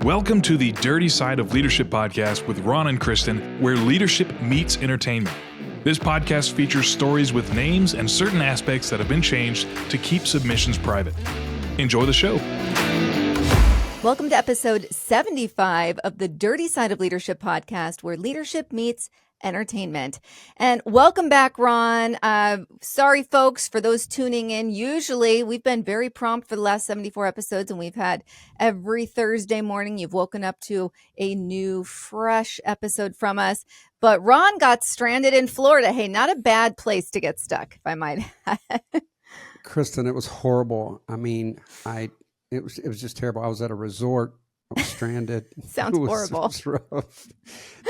Welcome to the Dirty Side of Leadership podcast with Ron and Kristin, where leadership meets entertainment. This podcast features stories with names and certain aspects that have been changed to keep submissions private. Enjoy the show. Welcome to episode 75 of the Dirty Side of Leadership podcast, where leadership meets entertainment. And welcome back, Ron. Sorry, folks, for those tuning in. Usually, we've been very prompt for the last 74 episodes, and we've had every Thursday morning, you've woken up to a new, fresh episode from us. But Ron got stranded in Florida. Hey, not a bad place to get stuck, if I might add. Kristin, it was horrible. I mean, it was just terrible. I was at a resort. I was stranded. Sounds horrible. It was rough.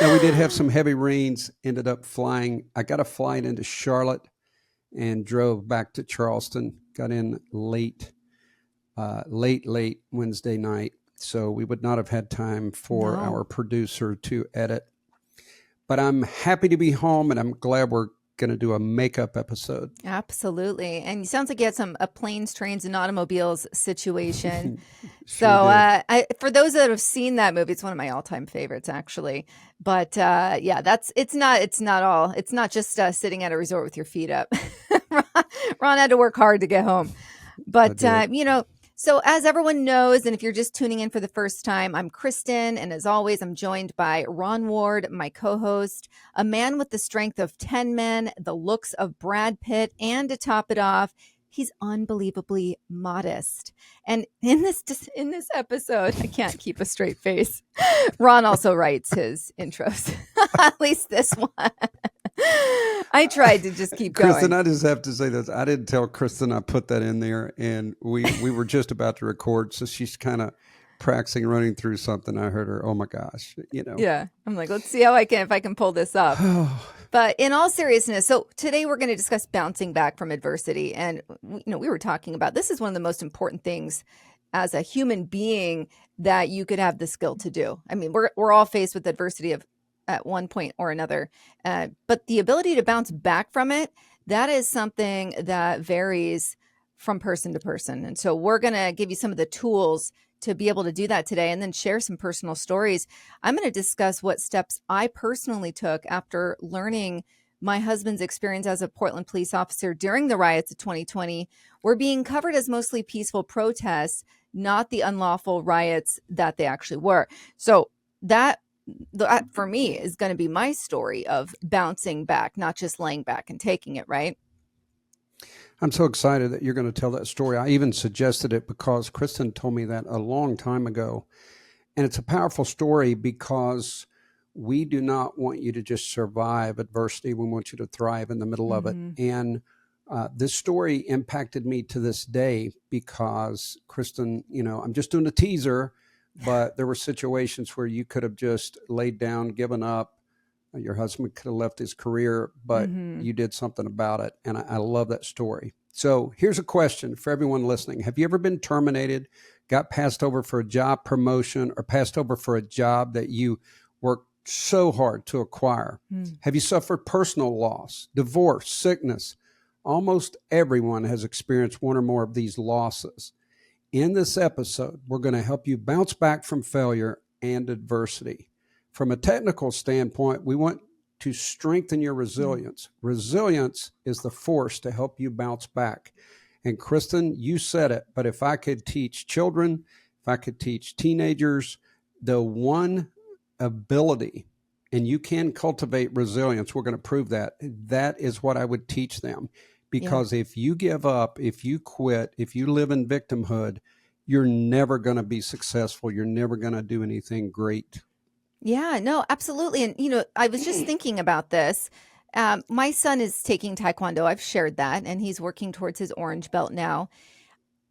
Now, we did have some heavy rains, ended up flying. I got a flight into Charlotte and drove back to Charleston, got in late Wednesday night. So we would not have had time for our producer to edit. But I'm happy to be home, and I'm glad we're going to do a makeup episode. Absolutely. And it sounds like you had a planes, trains, and automobiles situation. Sure so for those that have seen that movie, it's one of my all-time favorites, actually. But it's not just sitting at a resort with your feet up. Ron had to work hard to get home. But, so as everyone knows, and if you're just tuning in for the first time, I'm Kristin, and as always, I'm joined by Ron Ward, my co-host, a man with the strength of 10 men, the looks of Brad Pitt, and to top it off, he's unbelievably modest. And in this episode, I can't keep a straight face. Ron also writes his intros, at least this one. I tried to just keep going. Kristin, I just have to say this. I didn't tell Kristin I put that in there, and we were just about to record, so she's kind of practicing running through something. I heard her, oh my gosh, Yeah, I'm like, let's see if I can pull this up. But in all seriousness, so today we're going to discuss bouncing back from adversity. And, we were talking about this is one of the most important things as a human being that you could have the skill to do. I mean, we're all faced with adversity at one point or another. But the ability to bounce back from it, that is something that varies from person to person. And so we're going to give you some of the tools to be able to do that today, and then share some personal stories. I'm going to discuss what steps I personally took after learning my husband's experience as a Portland police officer during the riots of 2020 were being covered as mostly peaceful protests, not the unlawful riots that they actually were. So that for me is going to be my story of bouncing back, not just laying back and taking it, right? I'm so excited that you're going to tell that story. I even suggested it because Kristin told me that a long time ago. And it's a powerful story because we do not want you to just survive adversity. We want you to thrive in the middle of it. And this story impacted me to this day because, Kristin, I'm just doing a teaser, but there were situations where you could have just laid down, given up. Your husband could have left his career, but you did something about it. And I love that story. So here's a question for everyone listening. Have you ever been terminated, got passed over for a job promotion, or passed over for a job that you worked so hard to acquire? Have you suffered personal loss, divorce, sickness? Almost everyone has experienced one or more of these losses. In this episode, we're going to help you bounce back from failure and adversity. From a technical standpoint, we want to strengthen your resilience. Resilience is the force to help you bounce back. And Kristin, you said it, but if I could teach children, if I could teach teenagers, the one ability, and you can cultivate resilience, we're going to prove that, that is what I would teach them. Because if you give up, if you quit, if you live in victimhood, you're never going to be successful. You're never going to do anything great. Yeah, no, absolutely. And, I was just thinking about this. My son is taking Taekwondo. I've shared that, and he's working towards his orange belt now.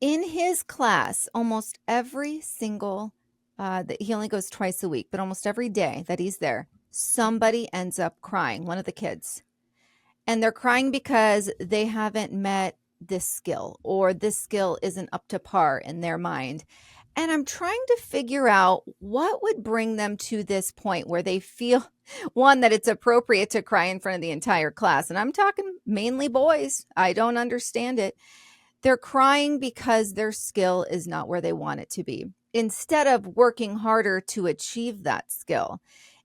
In his class, almost every single, he only goes twice a week, but almost every day that he's there, somebody ends up crying, one of the kids. And they're crying because they haven't met this skill, or this skill isn't up to par in their mind. And I'm trying to figure out what would bring them to this point where they feel, one, that it's appropriate to cry in front of the entire class. And I'm talking mainly boys. I don't understand it. They're crying because their skill is not where they want it to be, instead of working harder to achieve that skill.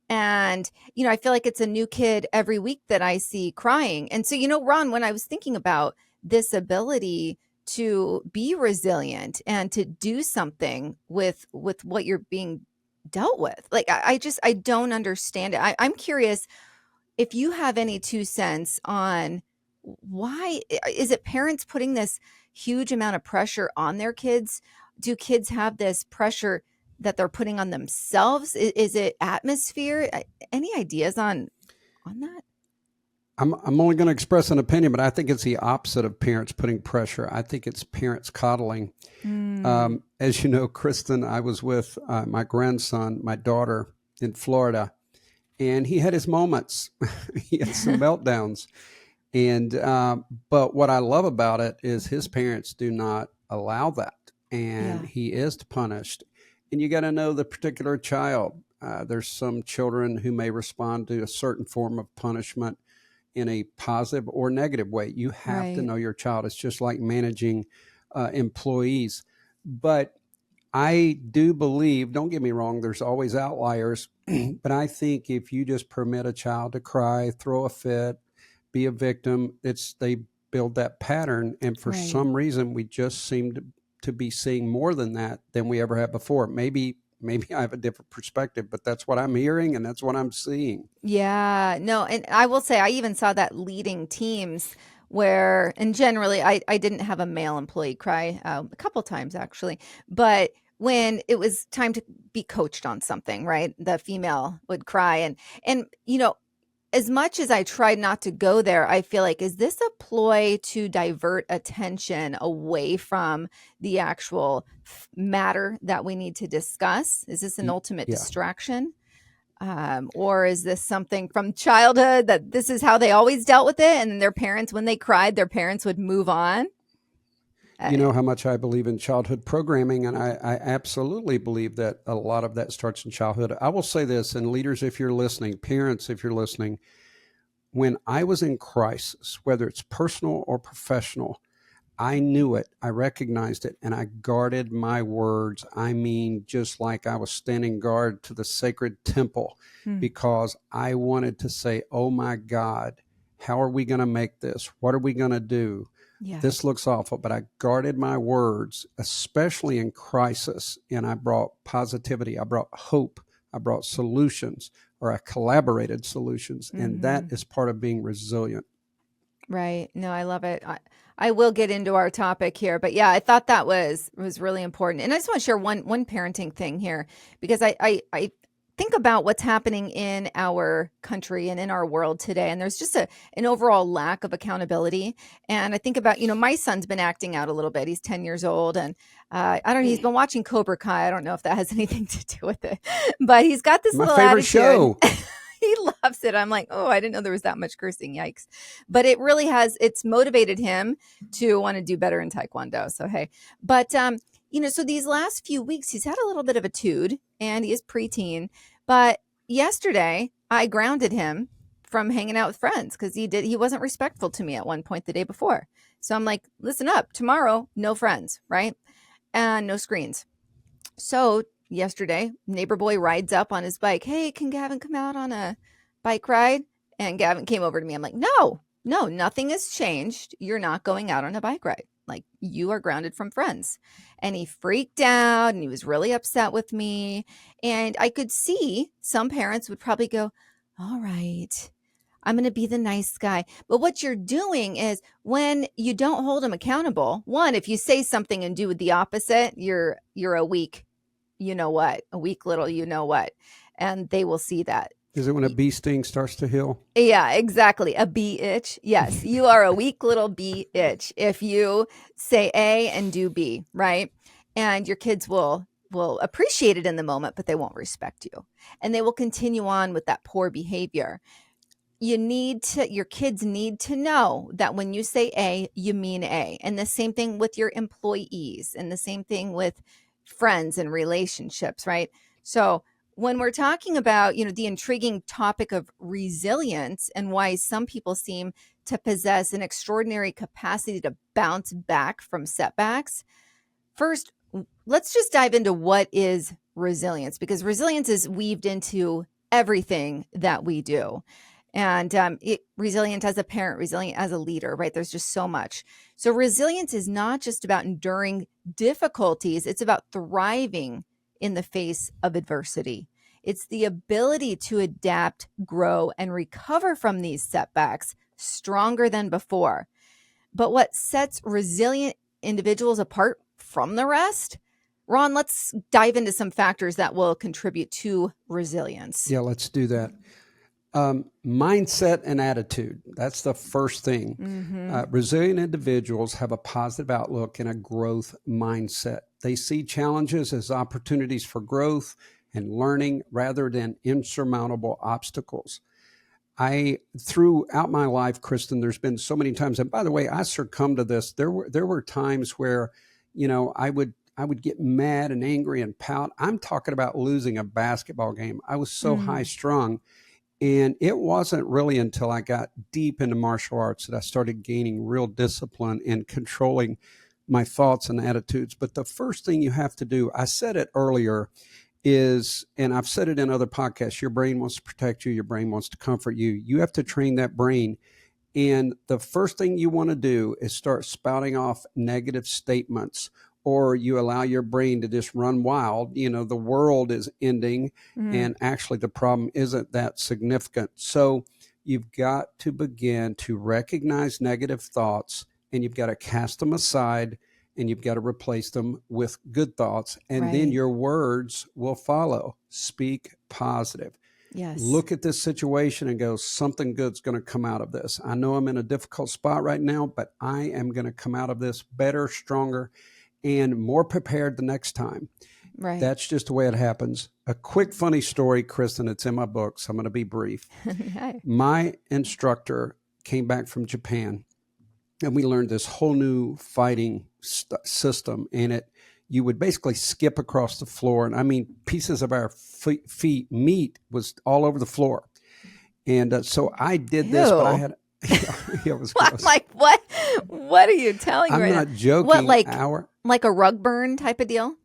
And, I feel like it's a new kid every week that I see crying. And so, Ron, when I was thinking about this ability to be resilient and to do something with what you're being dealt with, like, I don't understand it. I'm curious if you have any 2 cents on why is it parents putting this huge amount of pressure on their kids? Do kids have this pressure that they're putting on themselves? Is it atmosphere? Any ideas on that? I'm only going to express an opinion, but I think it's the opposite of parents putting pressure. I think it's parents coddling. As you know, Kristin, I was with my grandson, my daughter in Florida, and he had his moments. He had some meltdowns. And but what I love about it is his parents do not allow that, and he is punished. And you got to know the particular child. There's some children who may respond to a certain form of punishment in a positive or negative way. You have to know your child. It's just like managing employees. But I do believe, don't get me wrong, there's always outliers, but I think if you just permit a child to cry, throw a fit, be a victim, they build that pattern. And for some reason, we just seem to be seeing more than that than we ever have before. Maybe I have a different perspective, but that's what I'm hearing and that's what I'm seeing. Yeah, no, and I will say I even saw that leading teams where, and generally I didn't have a male employee cry a couple times actually, but when it was time to be coached on something, right, the female would cry, and as much as I tried not to go there, I feel like, is this a ploy to divert attention away from the actual matter that we need to discuss? Is this an ultimate distraction? Or is this something from childhood that this is how they always dealt with it? And their parents, when they cried, their parents would move on? You know how much I believe in childhood programming, and I absolutely believe that a lot of that starts in childhood. I will say this, and leaders, if you're listening, parents, if you're listening, when I was in crisis, whether it's personal or professional, I knew it, I recognized it, and I guarded my words. I mean, just like I was standing guard to the sacred temple, because I wanted to say, oh my God, how are we going to make this? What are we going to do? Yeah. This looks awful, but I guarded my words, especially in crisis, and I brought positivity. I brought hope. I brought solutions, or I collaborated solutions, and that is part of being resilient. Right. No, I love it. I will get into our topic here, but yeah, I thought that was really important. And I just want to share one parenting thing here, because I think about what's happening in our country and in our world today. And there's just an overall lack of accountability. And I think about, my son's been acting out a little bit. He's 10 years old, and I don't know, he's been watching Cobra Kai. I don't know if that has anything to do with it, but he's got this little favorite attitude. show. He loves it. I'm like, oh, I didn't know there was that much cursing. Yikes. But it really it's motivated him to want to do better in Taekwondo. So, hey, but, so these last few weeks, he's had a little bit of a tude, and he is preteen. But yesterday I grounded him from hanging out with friends because he wasn't respectful to me at one point the day before. So I'm like, listen up, tomorrow, no friends, right? And no screens. So yesterday, neighbor boy rides up on his bike. Hey, can Gavin come out on a bike ride? And Gavin came over to me. I'm like, no, nothing has changed. You're not going out on a bike ride. Like, you are grounded from friends. And he freaked out and he was really upset with me. And I could see some parents would probably go, all right, I'm going to be the nice guy. But what you're doing is, when you don't hold them accountable, one, if you say something and do the opposite, you're a weak, a weak little, and they will see that. Is it when a bee sting starts to heal? Yeah, exactly. A bee itch. Yes. You are a weak little bee itch if you say A and do B, right? And your kids will appreciate it in the moment, but they won't respect you. And they will continue on with that poor behavior. Your kids need to know that when you say A, you mean A. And the same thing with your employees, and the same thing with friends and relationships, right? So when we're talking about, the intriguing topic of resilience and why some people seem to possess an extraordinary capacity to bounce back from setbacks. First, let's just dive into what is resilience, because resilience is weaved into everything that we do. And resilient as a parent, resilient as a leader, right? There's just so much. So resilience is not just about enduring difficulties. It's about thriving in the face of adversity. It's the ability to adapt, grow, and recover from these setbacks stronger than before. But what sets resilient individuals apart from the rest? Ron, let's dive into some factors that will contribute to resilience. Yeah, let's do that. Mindset and attitude. That's the first thing. Resilient individuals have a positive outlook and a growth mindset. They see challenges as opportunities for growth and learning rather than insurmountable obstacles. Throughout my life, Kristin, there's been so many times, and by the way, I succumbed to this. There were times where, I would get mad and angry and pout. I'm talking about losing a basketball game. I was so high strung. And it wasn't really until I got deep into martial arts that I started gaining real discipline and controlling my thoughts and attitudes. But the first thing you have to do, I said it earlier, is, and I've said it in other podcasts, your brain wants to protect you. Your brain wants to comfort you. You have to train that brain. And the first thing you want to do is start spouting off negative statements, or you allow your brain to just run wild. The world is ending, and actually the problem isn't that significant. So you've got to begin to recognize negative thoughts, and you've got to cast them aside, and you've got to replace them with good thoughts. And then your words will follow. Speak positive. Yes. Look at this situation and go, something good's going to come out of this. I know I'm in a difficult spot right now, but I am going to come out of this better, stronger, and more prepared the next time. Right. That's just the way it happens. A quick funny story, Kristin, it's in my book, so I'm going to be brief. My instructor came back from Japan, and we learned this whole new fighting system. And you would basically skip across the floor. And I mean, pieces of our meat was all over the floor. And so I did this, but I had... it was gross. Like, what are you telling me? I'm not joking. What, like a rug burn type of deal?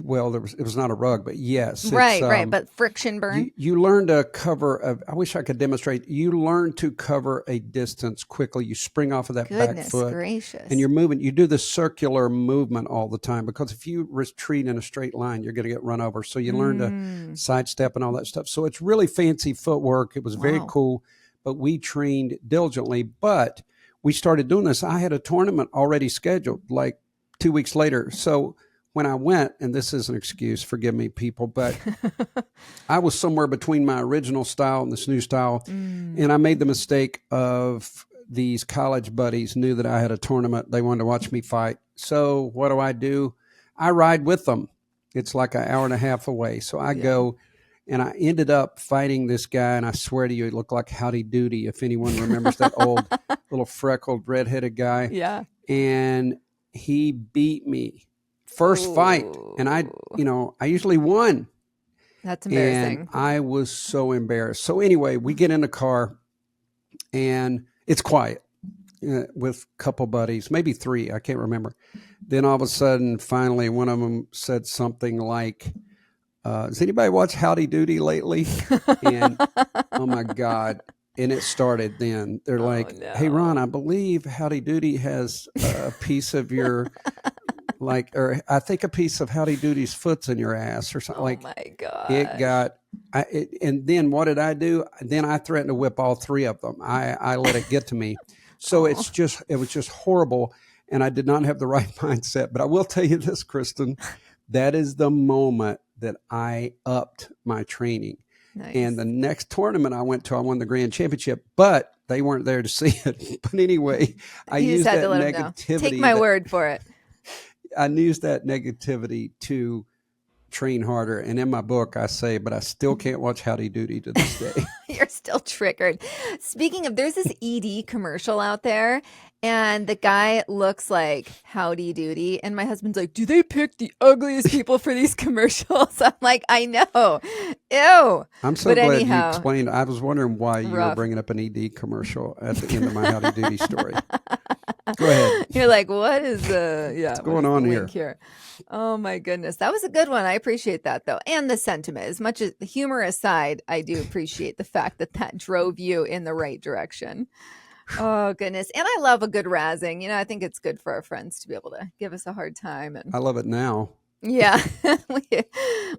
Well, it was not a rug, but yes. Right. But friction burn. You learn to cover, I wish I could demonstrate. You learn to cover a distance quickly. You spring off of that back foot. Gracious. And you're moving. You do the circular movement all the time, because if you retreat in a straight line, you're going to get run over. So you learn to sidestep and all that stuff. So it's really fancy footwork. It was very cool, but we trained diligently. But we started doing this. I had a tournament already scheduled like 2 weeks later. So when I went, and this is an excuse, forgive me, people, but I was somewhere between my original style and this new style. And I made the mistake of, these college buddies knew that I had a tournament. They wanted to watch me fight. So what do? I ride with them. It's like an hour and a half away. So I go, and I ended up fighting this guy. And I swear to you, it looked like Howdy Doody, if anyone remembers that old little freckled redheaded guy. Yeah. And he beat me. First fight, and I usually won. That's embarrassing. And I was so embarrassed. So anyway, we get in the car, and it's quiet with a couple buddies, maybe three, I can't remember. Then all of a sudden, finally, one of them said something like, "Has anybody watched Howdy Doody lately?" And oh my God. And it started then. They're like, no. "Hey, Ron, I believe Howdy Doody has a piece of your..." or I think a piece of Howdy Doody's foot's in your ass or something. Oh my God. And then what did I do? Then I threatened to whip all three of them. I let it get to me. So it was just horrible. And I did not have the right mindset. But I will tell you this, Kristin, that is the moment that I upped my training. Nice. And the next tournament I went to, I won the grand championship, but they weren't there to see it. But anyway, I used that negativity. Take my word for it. I used that negativity to train harder. And in my book, I say, but I still can't watch Howdy Doody to this day. You're still triggered. Speaking of, there's this ED commercial out there, And the guy looks like Howdy Doody. And my husband's like, do they pick the ugliest people for these commercials? I'm like, I know. Ew. I'm so But glad you anyhow, explained. I was wondering why you were rough. bringing up an ED commercial at the end of my Howdy Doody story. Go ahead. You're like, what is What's what going is on the here? link here? Oh my goodness. That was a good one. I appreciate that though. And the sentiment. As much as the humor aside, I do appreciate the fact that that drove you in the right direction. Oh goodness. And I love a good razzing. You know, I think it's good for our friends to be able to give us a hard time. And I love it now. yeah,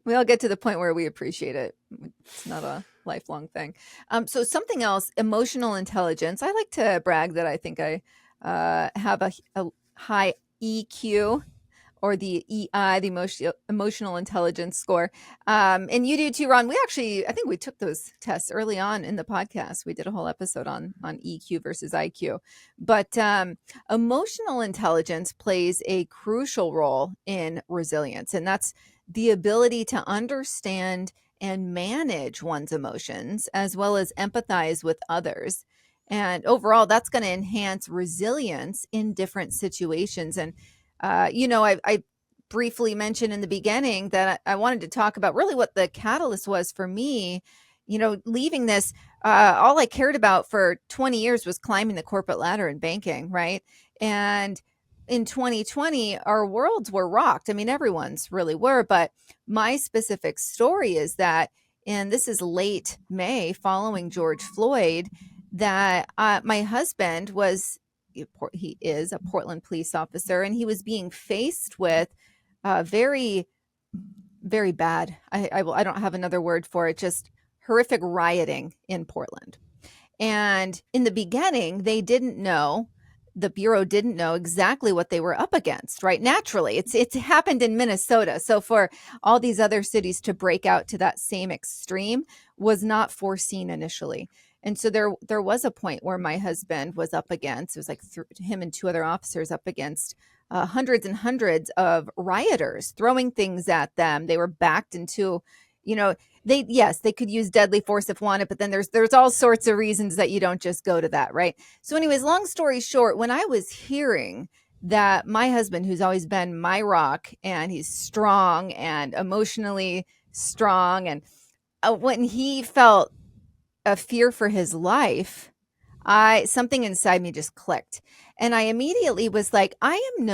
we all get to the point where we appreciate it. It's not a lifelong thing. So something else, emotional intelligence. I like to brag that I think I have a high EQ, or the EI, the emotional intelligence score. And you do too, Ron. I think we took those tests early on in the podcast. We did a whole episode on EQ versus IQ. But emotional intelligence plays a crucial role in resilience. And that's the ability to understand and manage one's emotions, as well as empathize with others. And overall, that's going to enhance resilience in different situations. And I briefly mentioned in the beginning that I wanted to talk about really what the catalyst was for me, leaving this. All I cared about for 20 years was climbing the corporate ladder in banking, right? And in 2020, our worlds were rocked. I mean, everyone's really were, but my specific story is that, and this is late May following George Floyd, that my husband he is a Portland police officer, and he was being faced with very, very bad. I don't have another word for it. Just horrific rioting in Portland. And in the beginning, the Bureau didn't know exactly what they were up against, right? Naturally, it's happened in Minnesota. So for all these other cities to break out to that same extreme was not foreseen initially. And so there was a point where my husband was up against, it was like him and two other officers up against hundreds and hundreds of rioters throwing things at them. They were backed into, they could use deadly force if wanted, but then there's all sorts of reasons that you don't just go to that, right? So anyways, long story short, when I was hearing that my husband, who's always been my rock, and he's strong and emotionally strong, and when he felt a fear for his life, something inside me just clicked. And I immediately was like, I am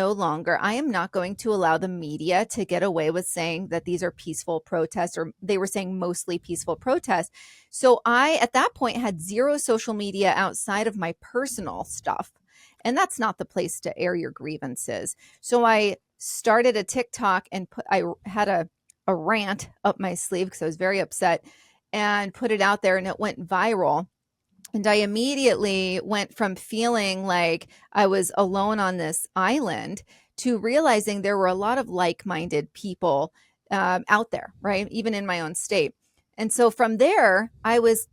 not going to allow the media to get away with saying that these are peaceful protests, or they were saying mostly peaceful protests. So I, at that point, had zero social media outside of my personal stuff. And that's not the place to air your grievances. So I started a TikTok and I had a rant up my sleeve because I was very upset, and put it out there, and it went viral. And I immediately went from feeling like I was alone on this island to realizing there were a lot of like-minded people out there, right? Even in my own state. And so from there, I was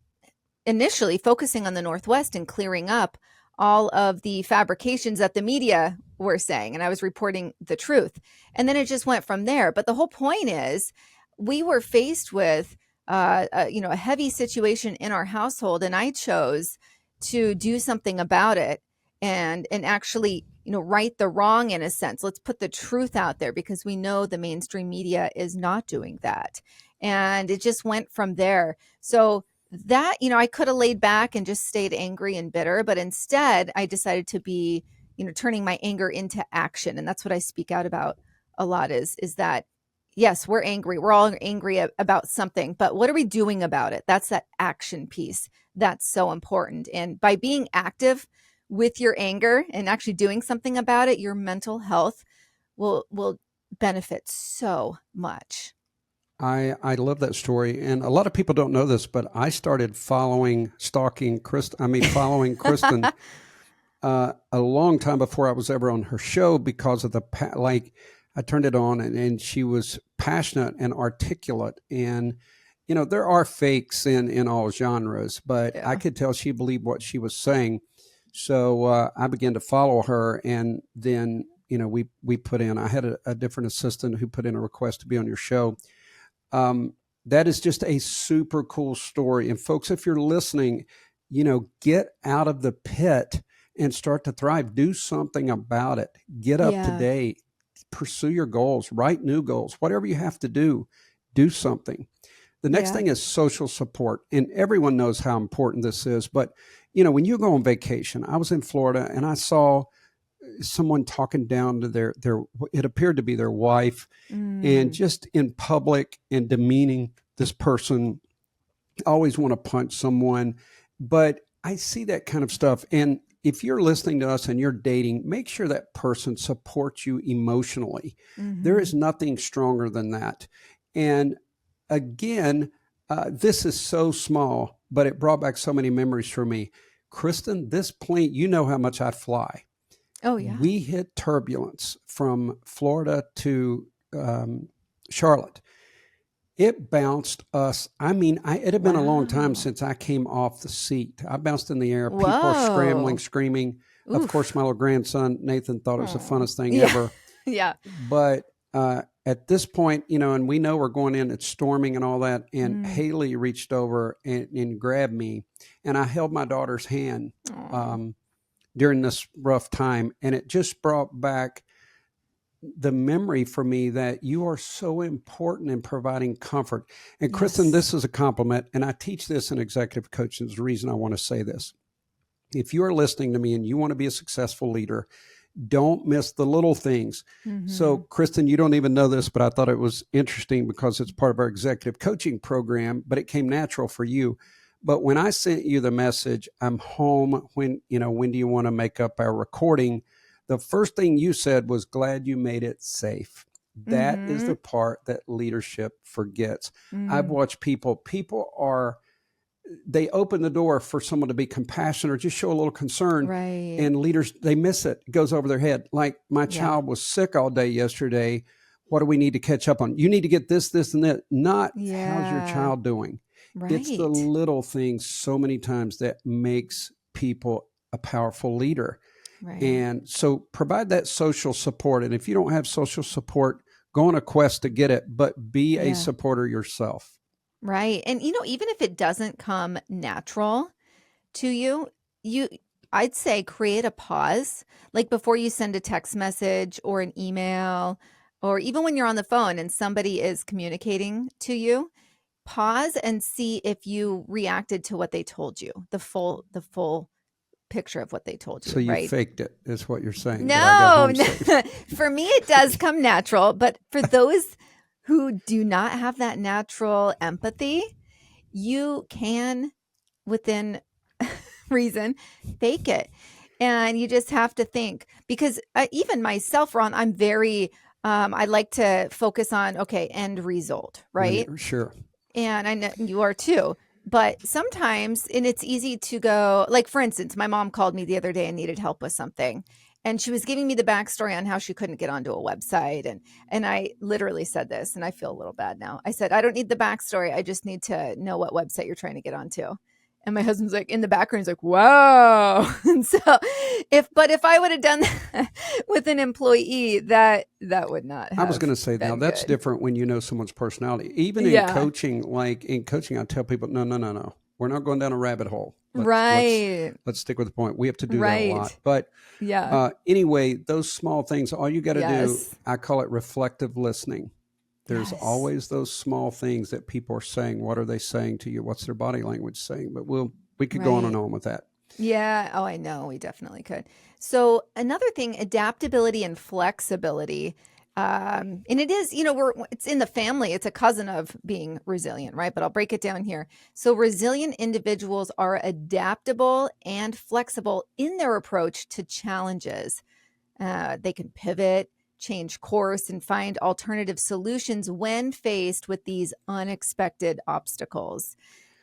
initially focusing on the Northwest and clearing up all of the fabrications that the media were saying. And I was reporting the truth. And then it just went from there. But the whole point is, we were faced with a heavy situation in our household, and I chose to do something about it and actually, right the wrong in a sense. Let's put the truth out there, because we know the mainstream media is not doing that. And it just went from there. So that, I could have laid back and just stayed angry and bitter, but instead I decided to be, turning my anger into action. And that's what I speak out about a lot is that, yes, we're angry. We're all angry about something, but what are we doing about it? That's that action piece. That's so important. And by being active with your anger and actually doing something about it, your mental health will benefit so much. I love that story. And a lot of people don't know this, but I started following Kristin a long time before I was ever on her show, because of I turned it on, and she was passionate and articulate. And, there are fakes in all genres, but Yeah. I could tell she believed what she was saying. So I began to follow her. And then, we put in, I had a different assistant who put in a request to be on your show. That is just a super cool story. And folks, if you're listening, get out of the pit and start to thrive. Do something about it. Get up today. Pursue your goals. Write new goals. Whatever you have to do something. The next thing is social support. And everyone knows how important this is. But, when you go on vacation, I was in Florida and I saw someone talking down to their it appeared to be their wife, and just in public and demeaning this person. Always want to punch someone, but I see that kind of stuff. And if you're listening to us and you're dating, make sure that person supports you emotionally. There is nothing stronger than that. And again, this is so small, but it brought back so many memories for me. Kristin, this plane, you know how much I fly. Oh, yeah. We hit turbulence from Florida to Charlotte. It bounced us. I mean, it had been a long time since I came off the seat. I bounced in the air. People are scrambling, screaming. Oof. Of course, my little grandson, Nathan, thought it was the funnest thing ever. Yeah. But at this point, and we know we're going in, it's storming and all that. And Haley reached over and grabbed me. And I held my daughter's hand during this rough time. And it just brought back the memory for me that you are so important in providing comfort. And Kristin, this is a compliment. And I teach this in executive coaching. Is the reason I want to say this. If you are listening to me and you want to be a successful leader, don't miss the little things. So Kristin, you don't even know this, but I thought it was interesting because it's part of our executive coaching program, but it came natural for you. But when I sent you the message, I'm home, when do you want to make up our recording? The first thing you said was, glad you made it safe. That is the part that leadership forgets. I've watched people they open the door for someone to be compassionate or just show a little concern. Right. And leaders, they miss it. It goes over their head. Like, my child was sick all day yesterday. What do we need to catch up on? You need to get this, and that. Not how's your child doing? Right. It's the little things so many times that makes people a powerful leader. Right. And so provide that social support. And if you don't have social support, go on a quest to get it, but be a supporter yourself. Right. And, even if it doesn't come natural to you, I'd say create a pause, like before you send a text message or an email, or even when you're on the phone and somebody is communicating to you, pause and see if you reacted to what they told you, the full picture of what they told you. So you right? faked it, is what you're saying. No. For me, it does come natural. But for those who do not have that natural empathy, you can, within reason, fake it. And you just have to think, because even myself, Ron, I'm very, I like to focus on, end result, right? Sure. And I know you are too. But sometimes, and it's easy to go, like, for instance, my mom called me the other day and needed help with something. And she was giving me the backstory on how she couldn't get onto a website. And I literally said this, and I feel a little bad now. I said, I don't need the backstory. I just need to know what website you're trying to get onto. And my husband's like, in the background, he's like, wow. And so if I would have done that with an employee, that would not have. I was going to say, now that's different when you know someone's personality. Even in coaching, I tell people, no. We're not going down a rabbit hole. Let's stick with the point. We have to do that a lot. But anyway, those small things, all you got to do, I call it reflective listening. There's always those small things that people are saying. What are they saying to you? What's their body language saying? But we could go on and on with that. Yeah. Oh, I know. We definitely could. So another thing, adaptability and flexibility. And it is, it's in the family. It's a cousin of being resilient, right? But I'll break it down here. So resilient individuals are adaptable and flexible in their approach to challenges. They can pivot, change course, and find alternative solutions when faced with these unexpected obstacles.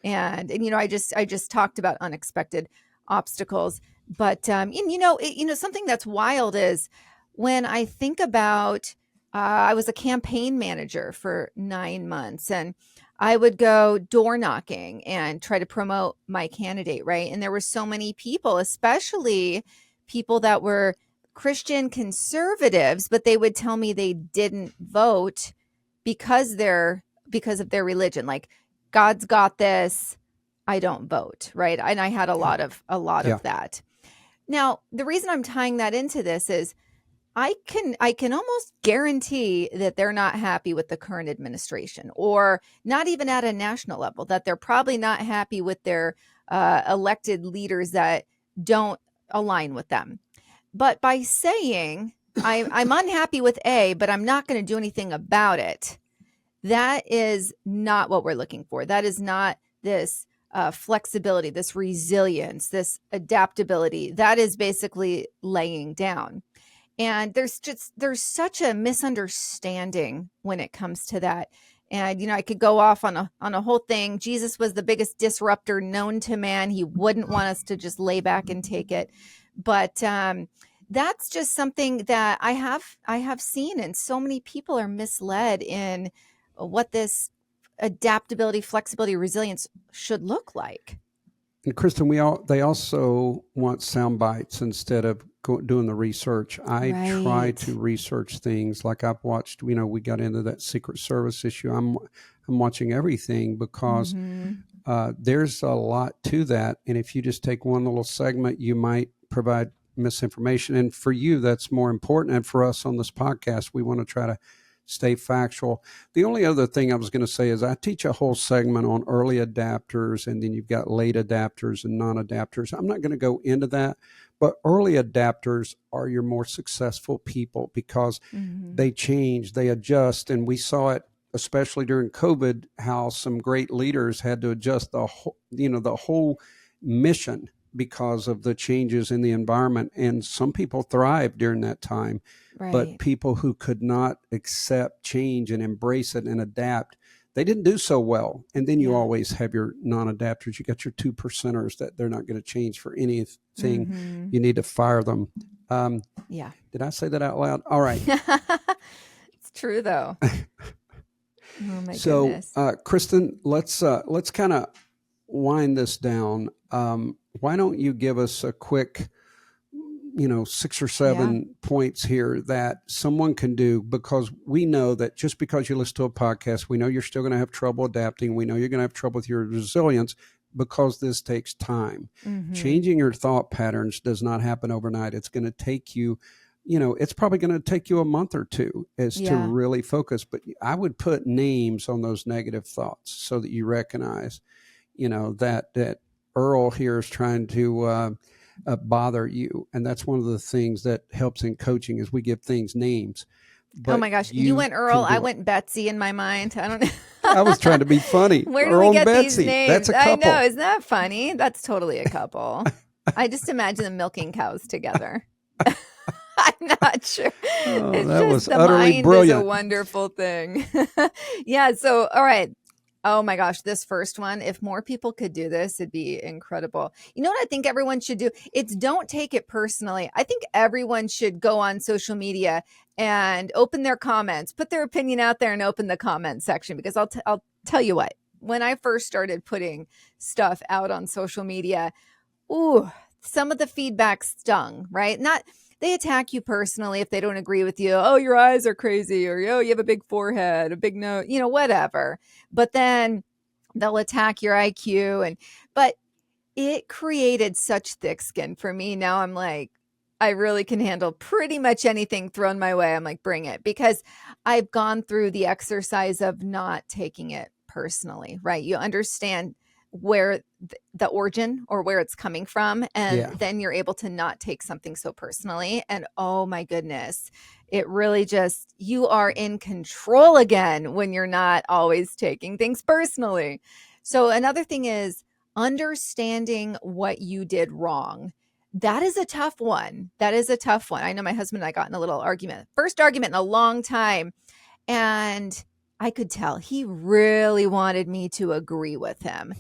And I just talked about unexpected obstacles, but something that's wild is when I think about, I was a campaign manager for 9 months, and I would go door knocking and try to promote my candidate, right? And there were so many people, especially people that were Christian conservatives, but they would tell me they didn't vote because of their religion. Like, God's got this, I don't vote, right? And I had a lot of that. Now, the reason I'm tying that into this is I can almost guarantee that they're not happy with the current administration, or not even at a national level, that they're probably not happy with their elected leaders that don't align with them. But by saying I'm unhappy with A, but I'm not going to do anything about it, that is not what we're looking for. That is not this flexibility, this resilience, this adaptability. That is basically laying down. And there's such a misunderstanding when it comes to that. And I could go off on a whole thing. Jesus was the biggest disruptor known to man. He wouldn't want us to just lay back and take it. But that's just something that I have seen, and so many people are misled in what this adaptability, flexibility, resilience should look like. And Kristin, they also want sound bites instead of doing the research. I try to research things. Like I've watched, we got into that Secret Service issue. I'm watching everything because there's a lot to that. And if you just take one little segment, you might provide misinformation. And for you, that's more important. And for us on this podcast, we want to try to stay factual. The only other thing I was going to say is I teach a whole segment on early adapters, and then you've got late adapters and non-adapters. I'm not going to go into that, but early adapters are your more successful people because they change, they adjust. And we saw it, especially during COVID, how some great leaders had to adjust the whole mission because of the changes in the environment. And some people thrived during that time. Right. But people who could not accept change and embrace it and adapt, they didn't do so well. And then you always have your non-adapters. You got your 2%ers that they're not going to change for anything. You need to fire them. Did I say that out loud? All right. It's true, though. Oh, my goodness. Kristin, let's kind of wind this down. Why don't you give us a quick 6 or 7 points here that someone can do, because we know that just because you listen to a podcast, we know you're still going to have trouble adapting. We know you're going to have trouble with your resilience because this takes time. Changing your thought patterns does not happen overnight. It's going to take you, it's probably going to take you a month or two to really focus. But I would put names on those negative thoughts so that you recognize, that Earl here is trying to bother you. And that's one of the things that helps in coaching is we give things names. But oh my gosh, you went Earl, I went Betsy in my mind. I don't know. I was trying to be funny. Where do Earl we get and these Betsy. names? That's a couple. I know, isn't that funny? That's totally a couple. I just imagine them milking cows together. I'm not sure. Oh, it's that just was the utterly mind brilliant. is a wonderful thing. So all right. Oh my gosh, this first one, if more people could do this, it'd be incredible. You know what I think everyone should do? It's don't take it personally. I think everyone should go on social media and open their comments, put their opinion out there and open the comment section, because I'll tell you what, when I first started putting stuff out on social media, some of the feedback stung, right? They attack you personally if they don't agree with you. Oh, your eyes are crazy, or you have a big forehead, a big nose, whatever. But then they'll attack your IQ, but it created such thick skin for me. Now I'm like, I really can handle pretty much anything thrown my way. I'm like, bring it, because I've gone through the exercise of not taking it personally, right? You understand where the origin or where it's coming from, and then you're able to not take something so personally. And oh my goodness, it really just, you are in control again when you're not always taking things personally. So another thing is understanding what you did wrong. That is a tough one. I know my husband and I got in a little argument, first argument in a long time, and I could tell he really wanted me to agree with him.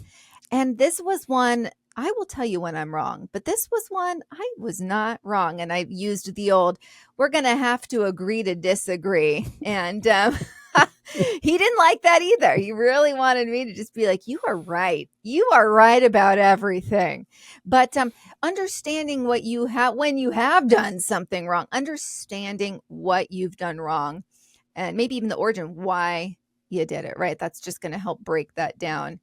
And this was one, I will tell you when I'm wrong, but this was one I was not wrong. And I used the old, we're going to have to agree to disagree. And he didn't like that either. He really wanted me to just be like, you are right. You are right about everything. But understanding what you have, when you have done something wrong, understanding what you've done wrong, and maybe even the origin, why you did it, right? That's just going to help break that down.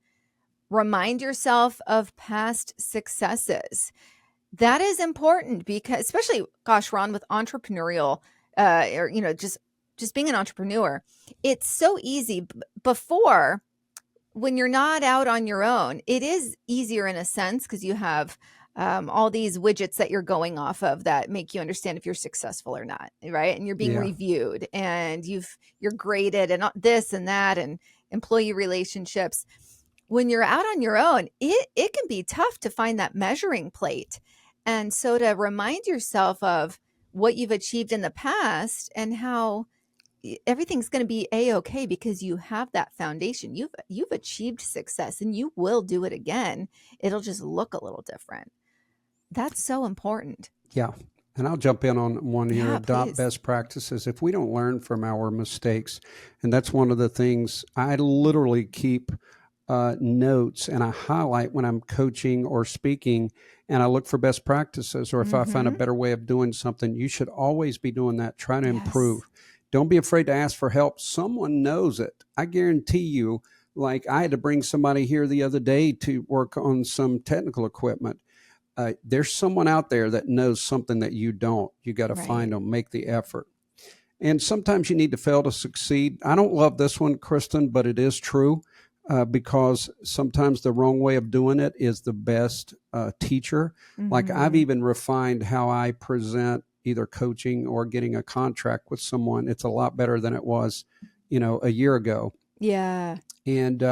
Remind yourself of past successes. That is important because, especially, gosh, Ron, with entrepreneurial, or just being an entrepreneur, it's so easy. Before, when you're not out on your own, it is easier in a sense because you have all these widgets that you're going off of that make you understand if you're successful or not, right? And you're being reviewed, and you're graded, and this and that, and employee relationships. When you're out on your own, it can be tough to find that measuring plate. And so to remind yourself of what you've achieved in the past and how everything's going to be a-okay because you have that foundation. You've achieved success, and you will do it again. It'll just look a little different. That's so important. Yeah. And I'll jump in on one here, adopt please. best practices. If we don't learn from our mistakes, and that's one of the things I literally keep notes and I highlight when I'm coaching or speaking, and I look for best practices, or if I find a better way of doing something, you should always be doing that. Try to improve. Don't be afraid to ask for help. Someone knows it. I guarantee you, like I had to bring somebody here the other day to work on some technical equipment. There's someone out there that knows something that you don't. You got to find them, make the effort. And sometimes you need to fail to succeed. I don't love this one, Kristin, but it is true because sometimes the wrong way of doing it is the best teacher. Like I've even refined how I present either coaching or getting a contract with someone. It's a lot better than it was, a year ago. Yeah. And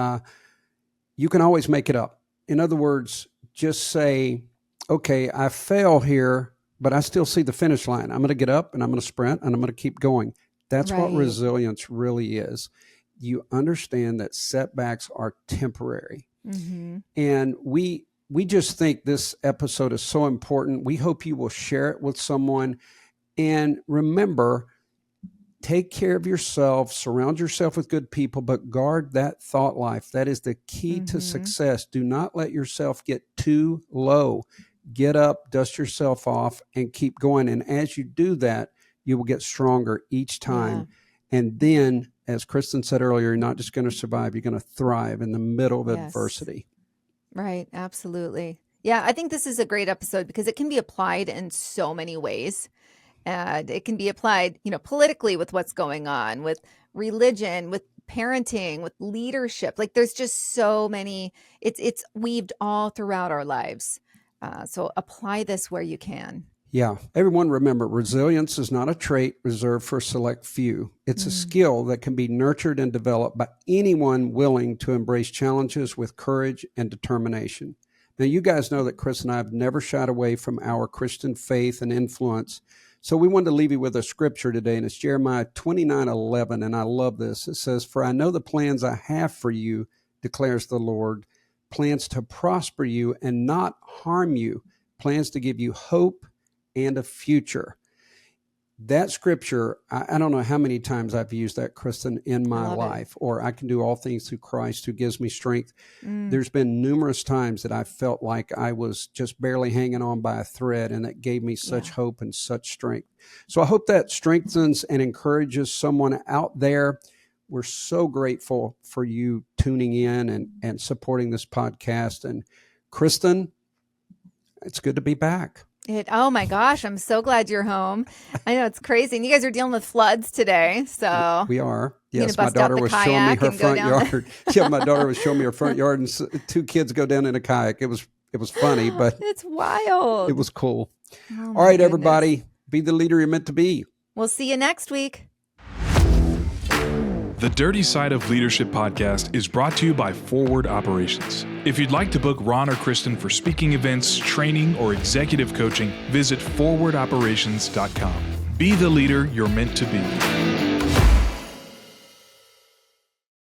you can always make it up. In other words, just say, okay, I fail here, but I still see the finish line. I'm going to get up and I'm going to sprint and I'm going to keep going. That's what resilience really is. You understand that setbacks are temporary. And we just think this episode is so important. We hope you will share it with someone. And remember, take care of yourself, surround yourself with good people, but guard that thought life. That is the key to success. Do not let yourself get too low. Get up, dust yourself off, and keep going. And as you do that, you will get stronger each time. And then, as Kristin said earlier, you're not just going to survive, you're going to thrive in the middle of adversity. Right. Absolutely. Yeah. I think this is a great episode because it can be applied in so many ways. And it can be applied, politically with what's going on, with religion, with parenting, with leadership. Like there's just so many, it's weaved all throughout our lives. So apply this where you can. Yeah. Everyone remember, resilience is not a trait reserved for a select few. It's a skill that can be nurtured and developed by anyone willing to embrace challenges with courage and determination. Now, you guys know that Chris and I have never shied away from our Christian faith and influence. So we wanted to leave you with a scripture today, and it's Jeremiah 29:11, and I love this. It says, "For I know the plans I have for you, declares the Lord, plans to prosper you and not harm you, plans to give you hope and a future." That scripture, I don't know how many times I've used that, Kristin, in my life, or I can do all things through Christ who gives me strength. There's been numerous times that I felt like I was just barely hanging on by a thread, and that gave me such hope and such strength. So I hope that strengthens and encourages someone out there. We're so grateful for you tuning in and supporting this podcast. And Kristin, it's good to be back. Oh my gosh, I'm so glad you're home. I know it's crazy. And you guys are dealing with floods today. So we are. Yes, my daughter was showing me her front yard. Yeah, my daughter was showing me her front yard, and two kids go down in a kayak. It was funny, but it's wild. It was cool. All right, everybody, be the leader you're meant to be. We'll see you next week. The Dirty Side of Leadership podcast is brought to you by Forward Operations. If you'd like to book Ron or Kristin for speaking events, training, or executive coaching, visit forwardoperations.com. Be the leader you're meant to be.